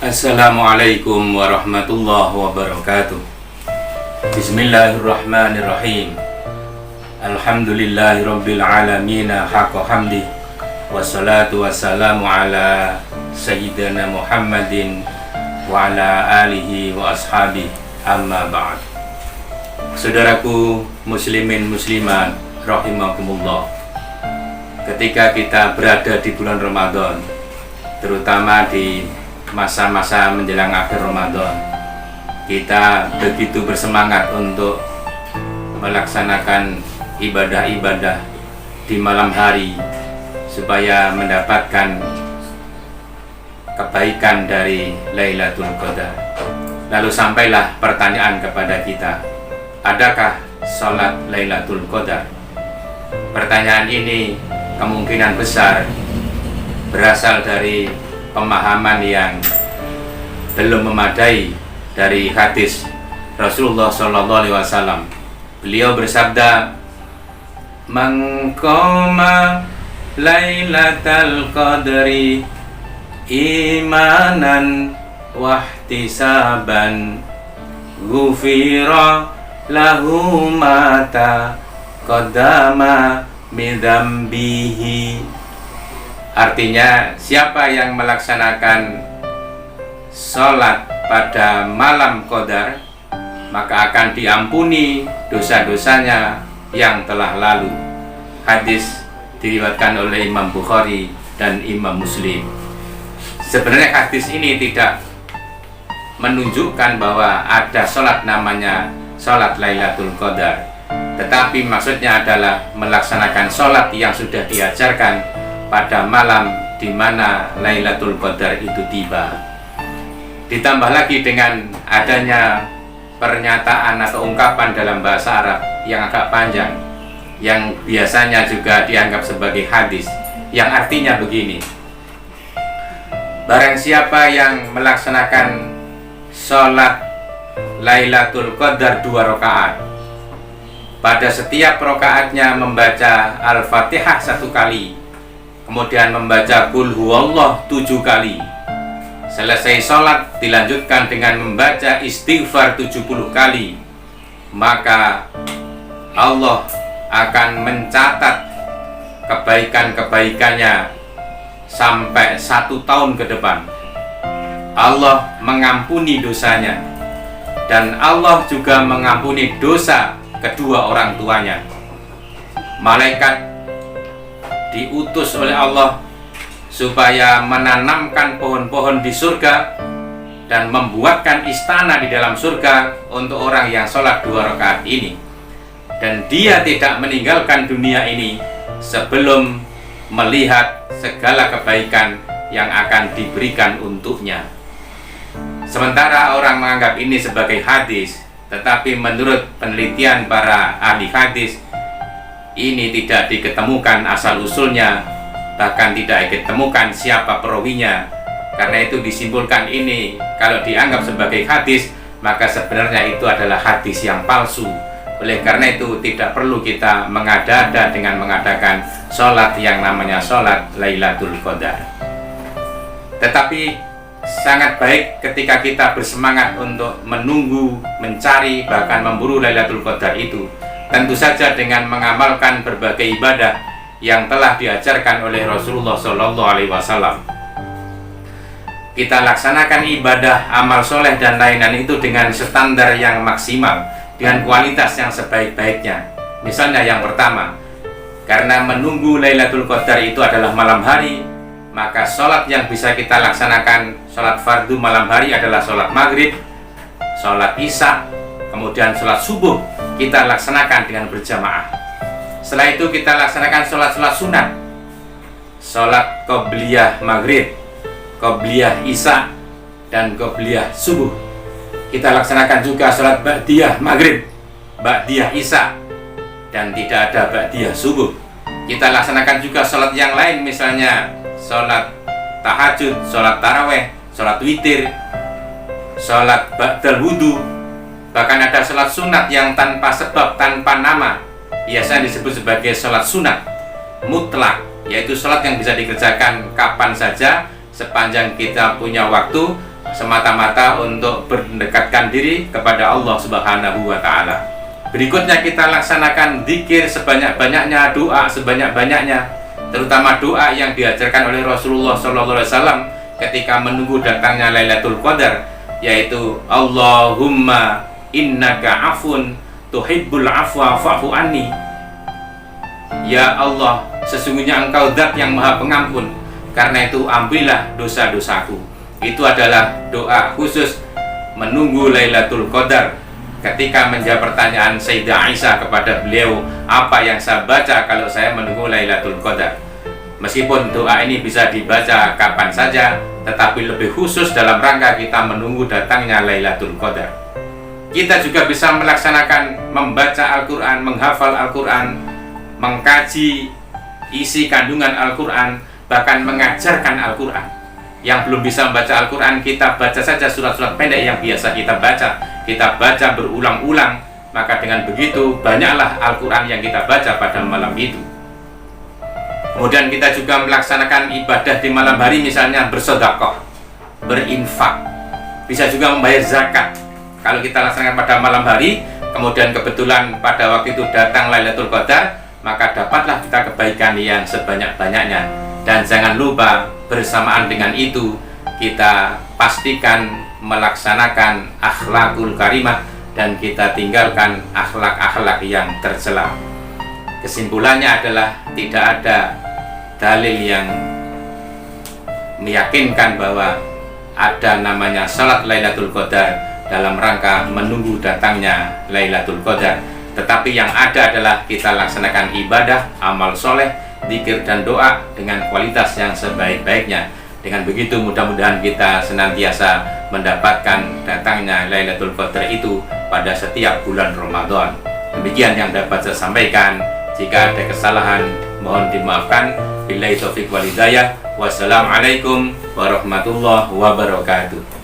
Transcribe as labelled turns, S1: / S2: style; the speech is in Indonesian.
S1: Assalamualaikum warahmatullahi wabarakatuh. Bismillahirrahmanirrahim. Alhamdulillahirabbil alamin haqqa hamdi. Wassalatu wassalamu ala sayyidina Muhammadin wa ala alihi wa ashabihi, amma ba'd. Saudaraku muslimin muslimat rahimakumullah. Ketika kita berada di bulan Ramadan, terutama di masa-masa menjelang akhir Ramadan, kita begitu bersemangat untuk melaksanakan ibadah-ibadah di malam hari supaya mendapatkan kebaikan dari Lailatul Qadar. Lalu sampailah pertanyaan kepada kita, adakah sholat Lailatul Qadar? Pertanyaan ini kemungkinan besar berasal dari pemahaman yang belum memadai dari hadis Rasulullah SAW. Beliau bersabda, "Man qama Lailatul Qadri imanan wahtisaban ghufira lahu ma taqaddama min dzambihi." Artinya, siapa yang melaksanakan sholat pada malam Qadar, maka akan diampuni dosa-dosanya yang telah lalu. Hadis diriwayatkan oleh Imam Bukhari dan Imam Muslim. Sebenarnya hadis ini tidak menunjukkan bahwa ada sholat namanya sholat Lailatul Qadar, tetapi maksudnya adalah melaksanakan sholat yang sudah diajarkan pada malam di mana Lailatul Qadar itu tiba. Ditambah lagi dengan adanya pernyataan atau ungkapan dalam bahasa Arab yang agak panjang, yang biasanya juga dianggap sebagai hadis, yang artinya begini: barang siapa yang melaksanakan sholat Lailatul Qadar 2 rakaat, pada setiap rakaatnya membaca Al-Fatihah 1 kali, kemudian membaca Qul Huwallah 7 kali. Selesai sholat dilanjutkan dengan membaca istighfar 70 kali, maka Allah akan mencatat kebaikan-kebaikannya sampai 1 tahun ke depan. Allah mengampuni dosanya, dan Allah juga mengampuni dosa kedua orang tuanya. Malaikat diutus oleh Allah supaya menanamkan pohon-pohon di surga dan membuatkan istana di dalam surga untuk orang yang sholat 2 rakaat ini, dan dia tidak meninggalkan dunia ini sebelum melihat segala kebaikan yang akan diberikan untuknya. Sementara orang menganggap ini sebagai hadis, tetapi menurut penelitian para ahli hadis, ini tidak diketemukan asal-usulnya, bahkan tidak diketemukan siapa perawinya. Karena itu disimpulkan ini, kalau dianggap sebagai hadis, maka sebenarnya itu adalah hadis yang palsu. Oleh karena itu tidak perlu kita mengada-ada dengan mengadakan sholat yang namanya sholat Lailatul Qadar. Tetapi sangat baik ketika kita bersemangat untuk menunggu, mencari, bahkan memburu Lailatul Qadar itu, tentu saja dengan mengamalkan berbagai ibadah yang telah diajarkan oleh Rasulullah SAW. Kita laksanakan ibadah, amal soleh dan lain-lain itu dengan standar yang maksimal, dengan kualitas yang sebaik-baiknya. Misalnya yang pertama, karena menunggu Lailatul Qadar itu adalah malam hari, maka sholat yang bisa kita laksanakan, sholat fardu malam hari adalah sholat maghrib, sholat isya, kemudian sholat subuh kita laksanakan dengan berjamaah. Setelah itu kita laksanakan sholat-sholat sunat, sholat qobliyah maghrib, qobliyah isya, dan qobliyah subuh. Kita laksanakan juga sholat ba'diyah maghrib, ba'diyah isya, dan tidak ada ba'diyah subuh. Kita laksanakan juga sholat yang lain, misalnya sholat tahajud, sholat taraweh, sholat witir, sholat ba'dal wudu. Bahkan ada sholat sunat yang tanpa sebab, tanpa nama, biasanya disebut sebagai sholat sunat mutlak, yaitu sholat yang bisa dikerjakan kapan saja sepanjang kita punya waktu semata-mata untuk mendekatkan diri kepada Allah Subhanahu wa Ta'ala. Berikutnya kita laksanakan zikir sebanyak-banyaknya, doa sebanyak-banyaknya, terutama doa yang diajarkan oleh Rasulullah SAW ketika menunggu datangnya Lailatul Qadar, yaitu Allahumma innaka afun tuhibbul afwa fa'fu anni. Ya Allah, sesungguhnya Engkau zat yang maha pengampun, karena itu ambillah dosa-dosaku. Itu adalah doa khusus menunggu Lailatul Qadar. Ketika menjawab pertanyaan Sayyidah Aisyah kepada beliau, apa yang saya baca kalau saya menunggu Lailatul Qadar? Meskipun doa ini bisa dibaca kapan saja, tetapi lebih khusus dalam rangka kita menunggu datangnya Lailatul Qadar. Kita juga bisa melaksanakan membaca Al-Quran, menghafal Al-Quran, mengkaji isi kandungan Al-Quran, bahkan mengajarkan Al-Quran. Yang belum bisa membaca Al-Quran, kita baca saja surat-surat pendek yang biasa kita baca. Kita baca berulang-ulang, maka dengan begitu banyaklah Al-Quran yang kita baca pada malam itu. Kemudian kita juga melaksanakan ibadah di malam hari, misalnya bersedekah, berinfak, bisa juga membayar zakat. Kalau kita laksanakan pada malam hari, kemudian kebetulan pada waktu itu datang Lailatul Qadar, maka dapatlah kita kebaikan yang sebanyak-banyaknya. Dan jangan lupa bersamaan dengan itu kita pastikan melaksanakan akhlakul karimah dan kita tinggalkan akhlak-akhlak yang tercela. Kesimpulannya adalah tidak ada dalil yang meyakinkan bahwa ada namanya salat Lailatul Qadar dalam rangka menunggu datangnya Lailatul Qadar. Tetapi yang ada adalah kita laksanakan ibadah, amal soleh, zikir dan doa dengan kualitas yang sebaik-baiknya. Dengan begitu mudah-mudahan kita senantiasa mendapatkan datangnya Lailatul Qadar itu pada setiap bulan Ramadan. Demikian yang dapat saya sampaikan. Jika ada kesalahan mohon dimaafkan. Billahi taufiq wal hidayah. Wassalamualaikum warahmatullahi wabarakatuh.